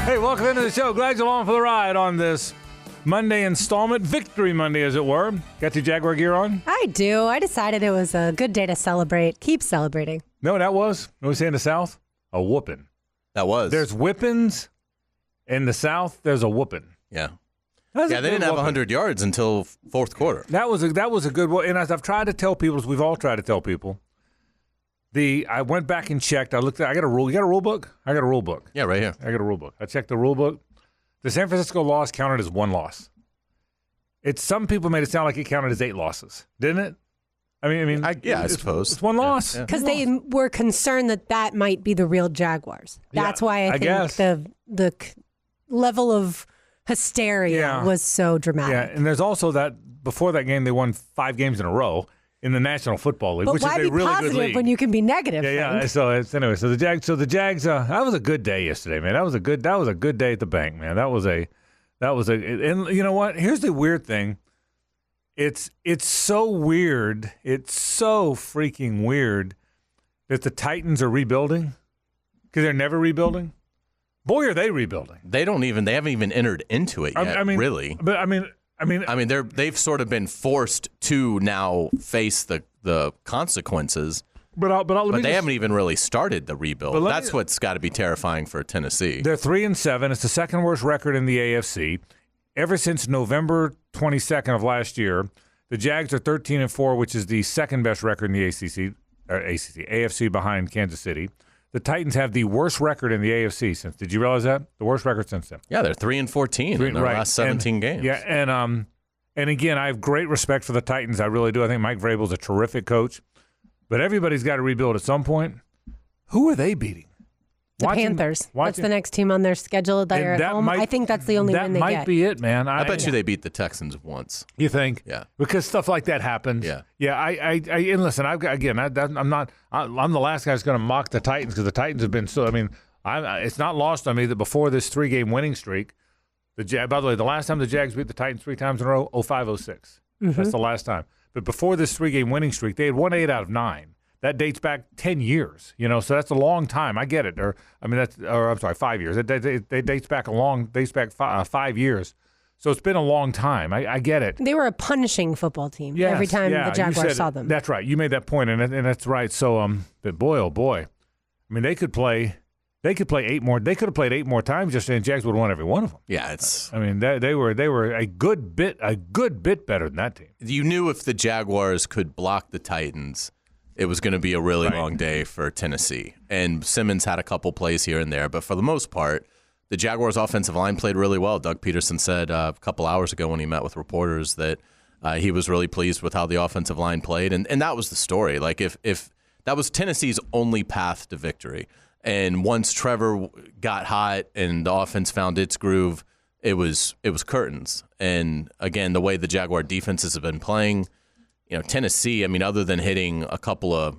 Hey, welcome into the show. Glad you're along for the ride on this Monday installment, Victory Monday, as it were. Got your Jaguar gear on? I do. I decided it was a good day to celebrate. Keep celebrating. No, that was. What we say in the South? A whooping. That was. There's whippings. In the South, there's a whooping. Yeah. They didn't have 100 yards until fourth quarter. That was a good one. And as I've tried to tell people, as we've all tried to tell people, I went back and checked. I looked at. I got a rule. You got a rule book? I got a rule book. Yeah, right here. I got a rule book. I checked the rule book. The San Francisco loss counted as one loss. Some people made it sound like it counted as 8 losses, didn't it? I suppose it's one loss because they were concerned that might be the real Jaguars. That's why I think the level of hysteria was so dramatic. Yeah, and there's also that before that game they won 5 games in a row in the National Football League, but which why is a be really positive good league. when you can be negative? Yeah. So the Jags. That was a good day yesterday, man. That was a good day at the bank, man. That was a. And you know what? Here's the weird thing. It's so weird. It's so freaking weird that the Titans are rebuilding because they're never rebuilding. Boy, are they rebuilding. They haven't even entered into it yet. Really. But I mean, they've sort of been forced to now face the consequences. But they haven't even really started the rebuild. That's what's got to be terrifying for Tennessee. They're 3-7. It's the second worst record in the AFC. Ever since November 22nd of last year, the Jags are 13-4, which is the second best record in the AFC behind Kansas City. The Titans have the worst record in the AFC since. Did you realize that? The worst record since then. Yeah, they're 3-14 in their last 17 games. Yeah, and again, I have great respect for the Titans. I really do. I think Mike Vrabel's a terrific coach. But everybody's got to rebuild at some point. Who are they beating? The Panthers. That's the next team on their schedule. They're at home. I think that's the only win they get. That might be it, man. I bet you they beat the Texans once. You think? Yeah. Because stuff like that happens. Yeah. Yeah. And listen. I'm the last guy who's going to mock the Titans because the Titans have been so. It's not lost on me that before this 3-game winning streak, by the way, the last time the Jags beat the Titans 3 times in a row, 05-06. Mm-hmm. That's the last time. But before this 3-game winning streak, they had won 8 out of 9. That dates back 10 years, so that's a long time. I get it. 5 years. It dates back 5 years. So it's been a long time. I get it. They were a punishing football team every time the Jaguars saw them. That's right. You made that point, and that's right. So, but boy, oh boy, they could play 8 more. They could have played 8 more times yesterday, and Jags would have won every one of them. Yeah, it's. They were a good bit better than that team. You knew if the Jaguars could block the Titans, it was going to be a really long day for Tennessee. And Simmons had a couple plays here and there, but for the most part, the Jaguars' offensive line played really well. Doug Peterson said a couple hours ago when he met with reporters that he was really pleased with how the offensive line played, and that was the story. Like if that was Tennessee's only path to victory, and once Trevor got hot and the offense found its groove, it was curtains. And again, the way the Jaguar defenses have been playing. Tennessee, other than hitting a couple of,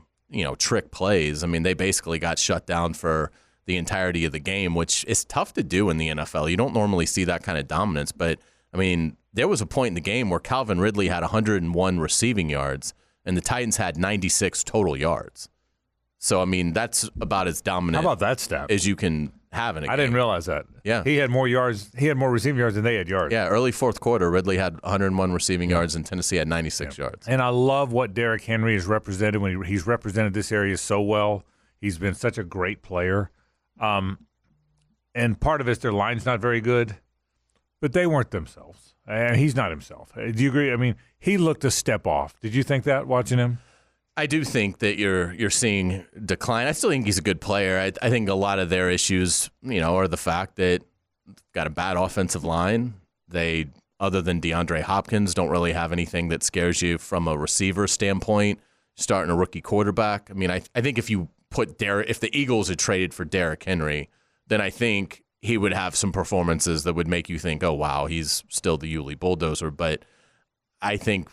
trick plays, they basically got shut down for the entirety of the game, which is tough to do in the NFL. You don't normally see that kind of dominance, but, there was a point in the game where Calvin Ridley had 101 receiving yards, and the Titans had 96 total yards. So, that's about as dominant. How about that stat? As you can have in a game. I didn't realize that. Yeah. He had more yards. He had more receiving yards than they had yards. Yeah, early fourth quarter, Ridley had 101 receiving yards, and Tennessee had 96 yards. And I love what Derrick Henry has represented when he's represented this area so well. He's been such a great player. And part of it's their line's not very good, but they weren't themselves. And he's not himself. Do you agree? He looked a step off. Did you think that watching him? I do think that you're seeing decline. I still think he's a good player. I think a lot of their issues, are the fact that they've got a bad offensive line. They, other than DeAndre Hopkins, don't really have anything that scares you from a receiver standpoint. Starting a rookie quarterback. I think if the Eagles had traded for Derrick Henry, then I think he would have some performances that would make you think, oh wow, he's still the Yulee Bulldozer. But I think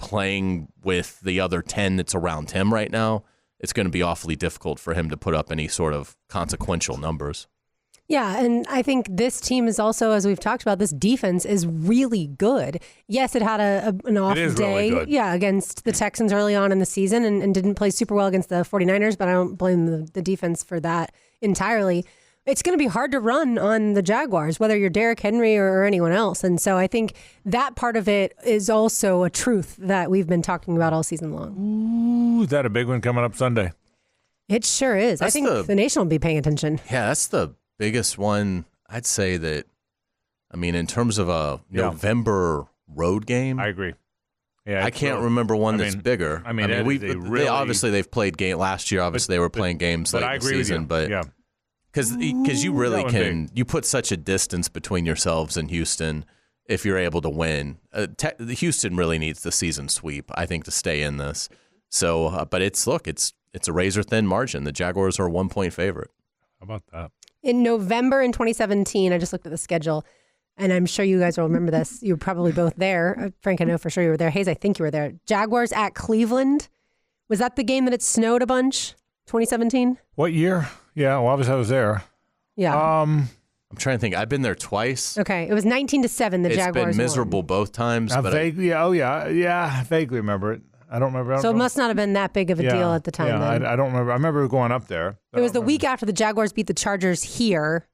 playing with the other 10 that's around him right now, it's going to be awfully difficult for him to put up any sort of consequential numbers. Yeah, and I think this team is also, as we've talked about, this defense is really good. Yes, it had an off day against the Texans early on in the season and didn't play super well against the 49ers, but I don't blame the defense for that entirely. it's going to be hard to run on the Jaguars, whether you're Derrick Henry or anyone else. And so I think that part of it is also a truth that we've been talking about all season long. Ooh, is that a big one coming up Sunday? It sure is. I think the nation will be paying attention. Yeah, that's the biggest one. I'd say that, I mean, in terms of a November road game. I agree. Yeah, I can't remember one that's bigger. I mean, obviously they've played game last year. Obviously, they were playing games late in the season, but because you really can you put such a distance between yourselves and Houston if you're able to win. Houston really needs the season sweep, I think, to stay in this. So, but it's a razor thin margin. The Jaguars are a 1-point favorite. How about that? In November in 2017, I just looked at the schedule. And I'm sure you guys will remember this. You were probably both there. Frank, I know for sure you were there. Hayes, I think you were there. Jaguars at Cleveland. Was that the game that it snowed a bunch? 2017? What year? Yeah, well, obviously I was there. Yeah. I'm trying to think. I've been there twice. Okay. It was 19-7. The Jaguars It's been miserable both times. I vaguely remember it. I don't remember. So it must not have been that big of a deal at the time. Yeah, I don't remember. I remember going up there. It was the week after the Jaguars beat the Chargers here.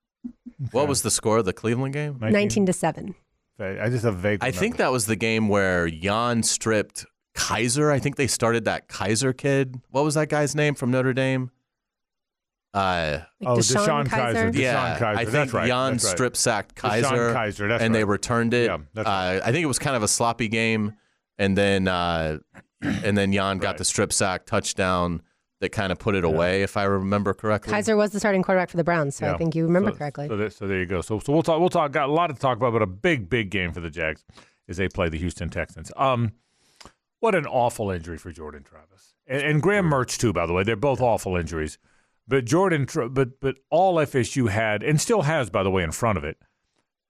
What was the score of the Cleveland game? 19-7. I just have vague. I think that was the game where Jan stripped Kaiser. I think they started that Kaiser kid. What was that guy's name from Notre Dame? Deshaun Kaiser. Yeah, I think Jan strip sacked Kaiser, and they returned it. Yeah, I think it was kind of a sloppy game, and then Jan got the strip sack touchdown that kind of put it away, if I remember correctly. Kaiser was the starting quarterback for the Browns, so I think you remember correctly. So there you go. So we'll talk. Got a lot to talk about, but a big game for the Jags as they play the Houston Texans. What an awful injury for Jordan Travis and Graham Mertz too. By the way, they're both awful injuries. But but all FSU had and still has, by the way, in front of it,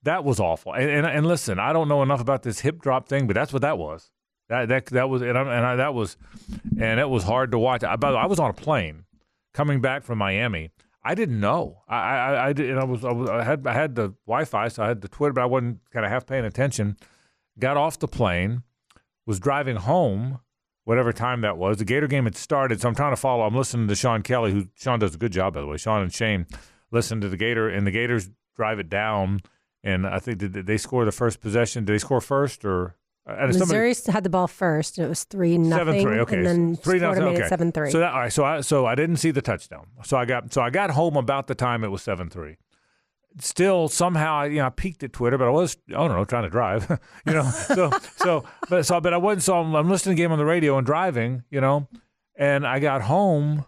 that was awful. And listen, I don't know enough about this hip drop thing, but that's what that was. That was and it was hard to watch. By the way, I was on a plane coming back from Miami. I didn't know. I had the Wi-Fi, so I had the Twitter, but I wasn't kind of half paying attention. Got off the plane, was driving home, whatever time that was. The Gator game had started, so I'm trying to follow. I'm listening to Sean Kelly, Sean does a good job, by the way. Sean and Shane listen to the Gator, and the Gators drive it down. And I think did they score the first possession? Did they score first or? Missouri had the ball first. It was 3-0. 7-3. Okay, and then 3-0. Made it 7-3. So all right. So I didn't see the touchdown. So I got home about the time it was 7-3. Still somehow I peeked at Twitter, but I was trying to drive. But I wasn't. So I'm listening to the game on the radio and driving. And I got home,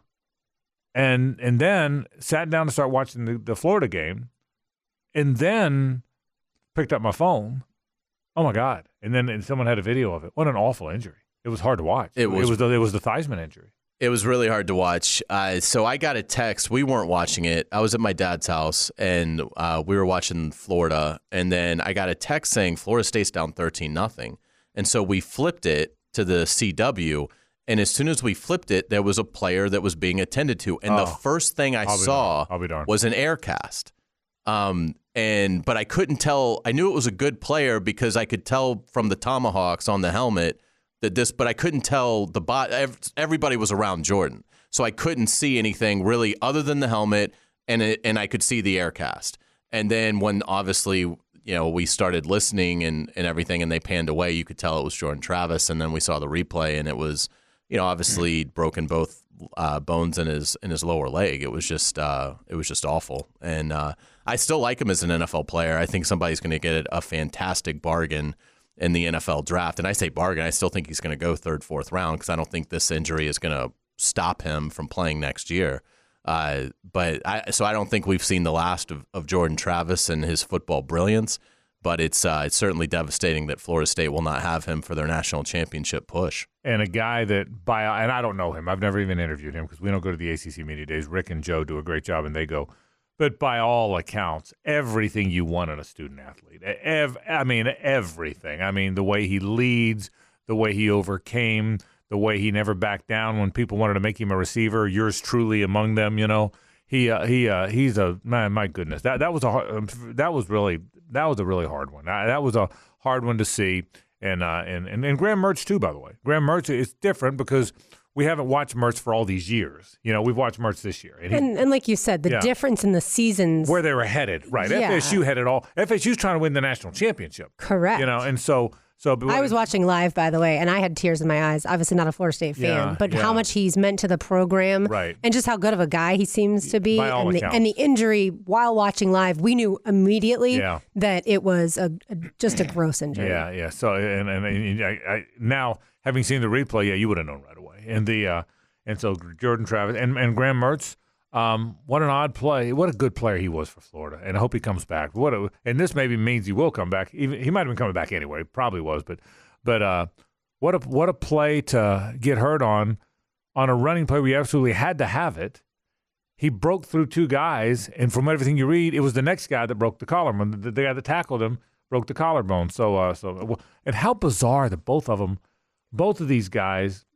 and then sat down to start watching the Florida game, and then picked up my phone. Oh my God! And someone had a video of it. What an awful injury! It was hard to watch. It was the Theismann injury. It was really hard to watch. So I got a text. We weren't watching it. I was at my dad's house, and we were watching Florida. And then I got a text saying Florida State's down 13-0. And so we flipped it to the CW. And as soon as we flipped it, there was a player that was being attended to. And the first thing I saw was an air cast. But I couldn't tell. I knew it was a good player because I could tell from the tomahawks on the helmet but I couldn't tell everybody was around Jordan. So I couldn't see anything really other than the helmet and I could see the air cast. And then when obviously, we started listening and everything and they panned away, you could tell it was Jordan Travis. And then we saw the replay and it was, obviously broken both bones in his lower leg. It was just awful. And I still like him as an NFL player. I think somebody's going to get a fantastic bargain in the NFL draft. And I say bargain, I still think he's going to go 3rd, 4th round because I don't think this injury is going to stop him from playing next year. So I don't think we've seen the last of Jordan Travis and his football brilliance. But it's certainly devastating that Florida State will not have him for their national championship push. And a guy and I don't know him. I've never even interviewed him because we don't go to the ACC Media Days. Rick and Joe do a great job, and they go. But by all accounts, everything you want in a student athlete. Everything. I mean, the way he leads, the way he overcame, the way he never backed down when people wanted to make him a receiver. Yours truly among them. He's a man. My goodness, that was a really hard one. That was a hard one to see. And Graham Mertz too, by the way. Graham Mertz is different because we haven't watched Mertz for all these years. We've watched Mertz this year. And like you said, the difference in the seasons. Where they were headed, right. Yeah. FSU had it all. FSU's trying to win the national championship. Correct. And so I was watching live, by the way, and I had tears in my eyes. Obviously not a Florida State fan, but how much he's meant to the program, right. And just how good of a guy he seems to be. By all accounts. And the injury, while watching live, we knew immediately that it was just a gross injury. Yeah. So and I now having seen the replay, you would have known right away. And so Jordan Travis and Graham Mertz. What an odd play! What a good player he was for Florida, and I hope he comes back. And this maybe means he will come back. Even he might have been coming back anyway. Probably was, but what a play to get hurt on a running play where you absolutely had to have it. He broke through two guys, and from everything you read, it was the next guy that broke the collarbone. The guy that tackled him broke the collarbone. And how bizarre that both of these guys,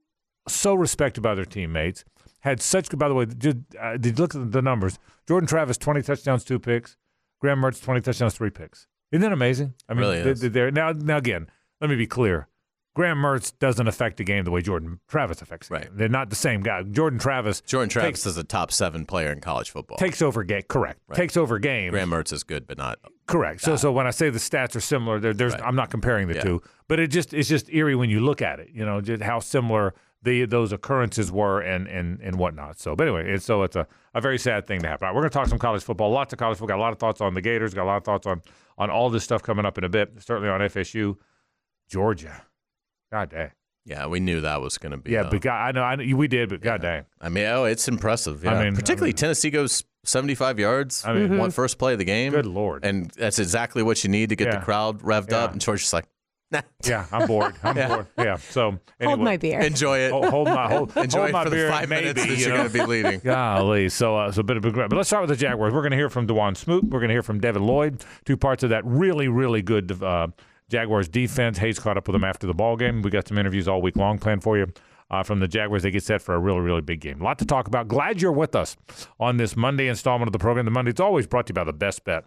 so respected by their teammates. Had such good, by the way, did you look at the numbers? Jordan Travis, 20 touchdowns, 2 picks. Graham Mertz, 20 touchdowns, 3 picks. Isn't that amazing? I mean, really is. Now again, let me be clear. Graham Mertz doesn't affect the game the way Jordan Travis affects the game. They're not the same guy. Jordan Travis is a top 7 player in college football. Takes over game, correct. Right. Takes over game. Graham Mertz is good, but not correct. So when I say the stats are similar, I'm not comparing the two, but it's just eerie when you look at it. Just how similar those occurrences were and whatnot. So, but anyway, it's a very sad thing to happen. Right, we're going to talk some college football, lots of college football. Got a lot of thoughts on the Gators. Got a lot of thoughts on all this stuff coming up in a bit. Certainly on FSU, Georgia. God dang. Yeah, we knew that was going to be. Yeah, but I know we did, but God dang. I mean, it's impressive. Yeah. Particularly Tennessee goes 75 yards. One first play of the game. Good Lord. And that's exactly what you need to get the crowd revved up. And Georgia's like, nah. Yeah, I'm bored. Bored. Yeah. So anyway, hold my beer. Enjoy it. Enjoy it for beer, the 5 minutes that you're going to be leading. Golly. So a bit of a regret. But let's start with the Jaguars. We're going to hear from DeJuan Smoot. We're going to hear from Devin Lloyd. 2 parts of that really, really good Jaguars defense. Hayes caught up with them after the ball game. We got some interviews all week long planned for you from the Jaguars. They get set for a really, really big game. A lot to talk about. Glad you're with us on this Monday installment of the program. The Monday, it's always brought to you by The Best Bet.